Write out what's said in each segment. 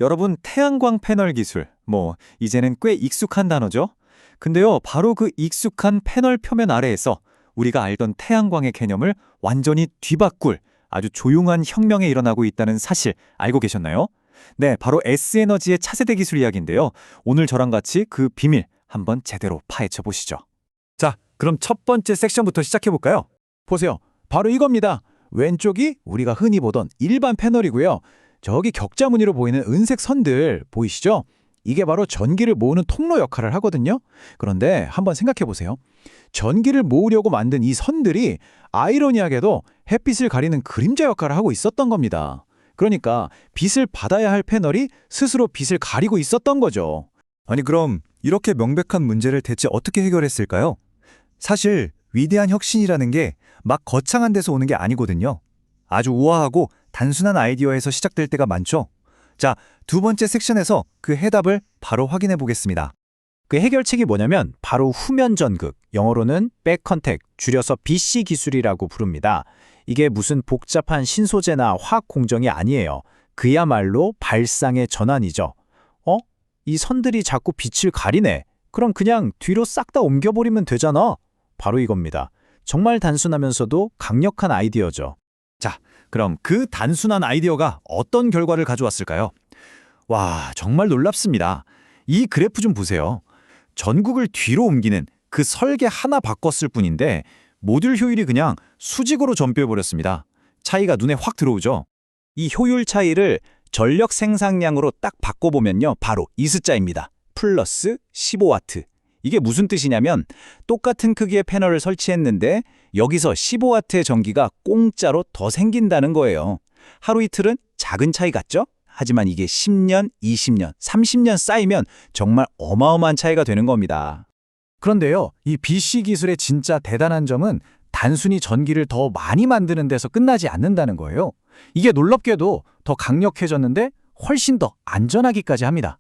여러분, 태양광 패널 기술, 이제는 꽤 익숙한 단어죠? 근데요, 바로 그 익숙한 패널 표면 아래에서 우리가 알던 태양광의 개념을 완전히 뒤바꿀 아주 조용한 혁명이 일어나고 있다는 사실 알고 계셨나요? 네, 바로 S에너지의 차세대 기술 이야기인데요. 오늘 저랑 같이 그 비밀 한번 제대로 파헤쳐 보시죠. 자, 그럼 첫 번째 섹션부터 시작해볼까요? 보세요. 바로 이겁니다. 왼쪽이 우리가 흔히 보던 일반 패널이고요. 저기 격자 무늬로 보이는 은색 선들 보이시죠? 이게 바로 전기를 모으는 통로 역할을 하거든요. 그런데 한번 생각해 보세요. 전기를 모으려고 만든 이 선들이 아이러니하게도 햇빛을 가리는 그림자 역할을 하고 있었던 겁니다. 그러니까 빛을 받아야 할 패널이 스스로 빛을 가리고 있었던 거죠. 아니 그럼 이렇게 명백한 문제를 대체 어떻게 해결했을까요? 사실 위대한 혁신이라는 게 막 거창한 데서 오는 게 아니거든요. 아주 우아하고 단순한 아이디어에서 시작될 때가 많죠. 자, 두 번째 섹션에서 그 해답을 바로 확인해 보겠습니다. 그 해결책이 뭐냐면 바로 후면 전극, 영어로는 백컨택, 줄여서 BC 기술이라고 부릅니다. 이게 무슨 복잡한 신소재나 화학 공정이 아니에요. 그야말로 발상의 전환이죠. 이 선들이 자꾸 빛을 가리네. 그럼 그냥 뒤로 싹 다 옮겨버리면 되잖아. 바로 이겁니다. 정말 단순하면서도 강력한 아이디어죠. 자, 그럼 그 단순한 아이디어가 어떤 결과를 가져왔을까요? 와, 정말 놀랍습니다. 이 그래프 좀 보세요. 전국을 뒤로 옮기는 그 설계 하나 바꿨을 뿐인데 모듈 효율이 그냥 수직으로 전뼈해버렸습니다. 차이가 눈에 확 들어오죠? 이 효율 차이를 전력 생산량으로 딱 바꿔보면요. 바로 이 숫자입니다. 플러스 15와트. 이게 무슨 뜻이냐면 똑같은 크기의 패널을 설치했는데 여기서 15와트의 전기가 공짜로 더 생긴다는 거예요. 하루 이틀은 작은 차이 같죠? 하지만 이게 10년, 20년, 30년 쌓이면 정말 어마어마한 차이가 되는 겁니다. 그런데요, 이 BC 기술의 진짜 대단한 점은 단순히 전기를 더 많이 만드는 데서 끝나지 않는다는 거예요. 이게 놀랍게도 더 강력해졌는데 훨씬 더 안전하기까지 합니다.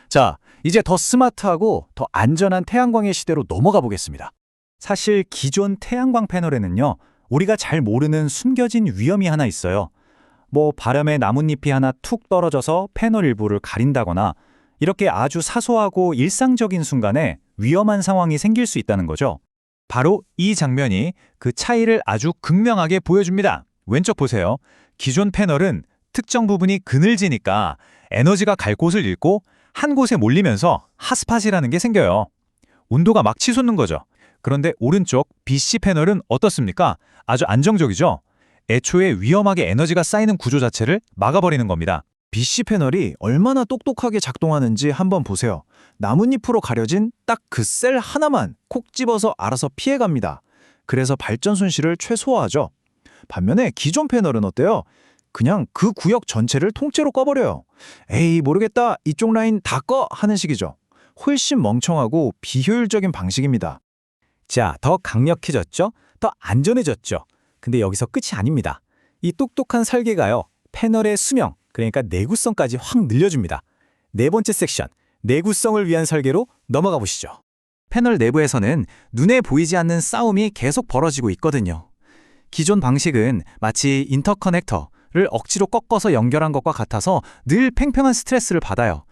자, 이제 더 스마트하고 더 안전한 태양광의 시대로 넘어가 보겠습니다. 사실 기존 태양광 패널에는요, 우리가 잘 모르는 숨겨진 위험이 하나 있어요. 바람에 나뭇잎이 하나 툭 떨어져서 패널 일부를 가린다거나 이렇게 아주 사소하고 일상적인 순간에 위험한 상황이 생길 수 있다는 거죠. 바로 이 장면이 그 차이를 아주 극명하게 보여줍니다. 왼쪽 보세요. 기존 패널은 특정 부분이 그늘지니까 에너지가 갈 곳을 잃고 한 곳에 몰리면서 핫스팟이라는 게 생겨요. 온도가 막 치솟는 거죠. 그런데 오른쪽 BC 패널은 어떻습니까? 아주 안정적이죠. 애초에 위험하게 에너지가 쌓이는 구조 자체를 막아버리는 겁니다. BC 패널이 얼마나 똑똑하게 작동하는지 한번 보세요. 나뭇잎으로 가려진 딱 그 셀 하나만 콕 집어서 알아서 피해갑니다. 그래서 발전 손실을 최소화하죠. 반면에 기존 패널은 어때요? 그냥 그 구역 전체를 통째로 꺼버려요. 에이, 모르겠다. 이쪽 라인 다 꺼! 하는 식이죠. 훨씬 멍청하고 비효율적인 방식입니다. 자, 더 강력해졌죠? 더 안전해졌죠? 근데 여기서 끝이 아닙니다. 이 똑똑한 설계가요, 패널의 수명, 그러니까 내구성까지 확 늘려줍니다. 네 번째 섹션, 내구성을 위한 설계로 넘어가 보시죠. 패널 내부에서는 눈에 보이지 않는 싸움이 계속 벌어지고 있거든요. 기존 방식은 마치 인터커넥터를 억지로 꺾어서 연결한 것과 같아서 늘 팽팽한 스트레스를 받아요.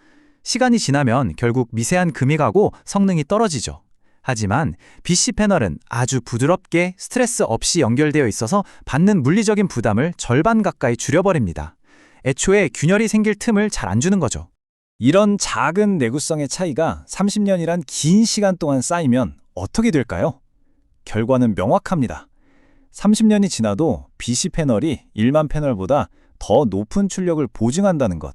시간이 지나면 결국 미세한 금이 가고 성능이 떨어지죠. 하지만 BC 패널은 아주 부드럽게 스트레스 없이 연결되어 있어서 받는 물리적인 부담을 절반 가까이 줄여버립니다. 애초에 균열이 생길 틈을 잘 안 주는 거죠. 이런 작은 내구성의 차이가 30년이란 긴 시간 동안 쌓이면 어떻게 될까요? 결과는 명확합니다. 30년이 지나도 BC 패널이 일반 패널보다 더 높은 출력을 보증한다는 것.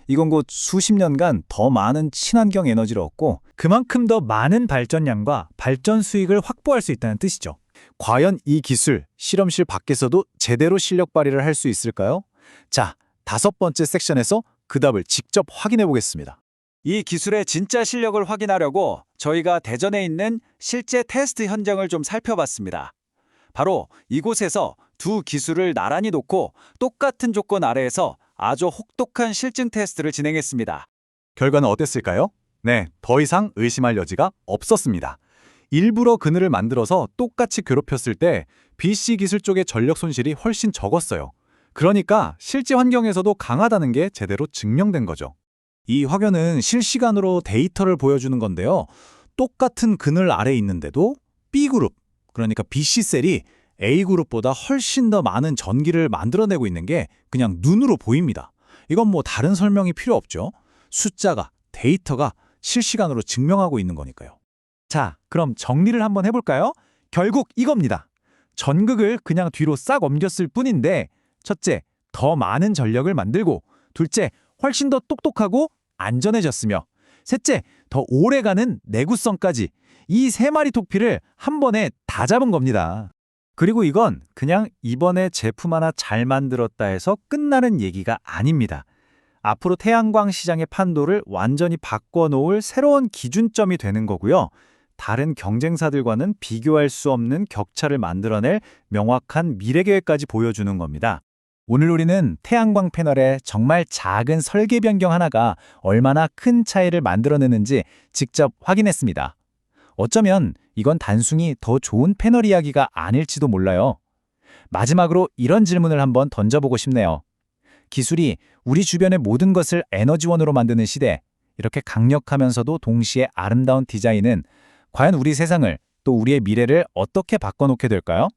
이건 곧 수십 년간 더 많은 친환경 에너지를 얻고 그만큼 더 많은 발전량과 발전 수익을 확보할 수 있다는 뜻이죠. 과연 이 기술, 실험실 밖에서도 제대로 실력 발휘를 할 수 있을까요? 자, 다섯 번째 섹션에서 그 답을 직접 확인해 보겠습니다. 이 기술의 진짜 실력을 확인하려고 저희가 대전에 있는 실제 테스트 현장을 좀 살펴봤습니다. 바로 이곳에서 두 기술을 나란히 놓고 똑같은 조건 아래에서 아주 혹독한 실증 테스트를 진행했습니다. 결과는 어땠을까요? 네, 더 이상 의심할 여지가 없었습니다. 일부러 그늘을 만들어서 똑같이 괴롭혔을 때 BC 기술 쪽의 전력 손실이 훨씬 적었어요. 그러니까 실제 환경에서도 강하다는 게 제대로 증명된 거죠. 이 화면은 실시간으로 데이터를 보여주는 건데요. 똑같은 그늘 아래에 있는데도 B그룹, 그러니까 BC셀이 A그룹보다 훨씬 더 많은 전기를 만들어내고 있는 게 그냥 눈으로 보입니다. 이건 뭐 다른 설명이 필요 없죠. 숫자가, 데이터가 실시간으로 증명하고 있는 거니까요. 자, 그럼 정리를 한번 해볼까요? 결국 이겁니다. 전극을 그냥 뒤로 싹 옮겼을 뿐인데 첫째, 더 많은 전력을 만들고 둘째, 훨씬 더 똑똑하고 안전해졌으며 셋째, 더 오래가는 내구성까지 이 세 마리 토끼를 한 번에 다 잡은 겁니다. 그리고 이건 그냥 이번에 제품 하나 잘 만들었다 해서 끝나는 얘기가 아닙니다. 앞으로 태양광 시장의 판도를 완전히 바꿔놓을 새로운 기준점이 되는 거고요. 다른 경쟁사들과는 비교할 수 없는 격차를 만들어낼 명확한 미래 계획까지 보여주는 겁니다. 오늘 우리는 태양광 패널의 정말 작은 설계 변경 하나가 얼마나 큰 차이를 만들어내는지 직접 확인했습니다. 어쩌면 이건 단순히 더 좋은 패널 이야기가 아닐지도 몰라요. 마지막으로 이런 질문을 한번 던져보고 싶네요. 기술이 우리 주변의 모든 것을 에너지원으로 만드는 시대, 이렇게 강력하면서도 동시에 아름다운 디자인은 과연 우리 세상을 또 우리의 미래를 어떻게 바꿔놓게 될까요?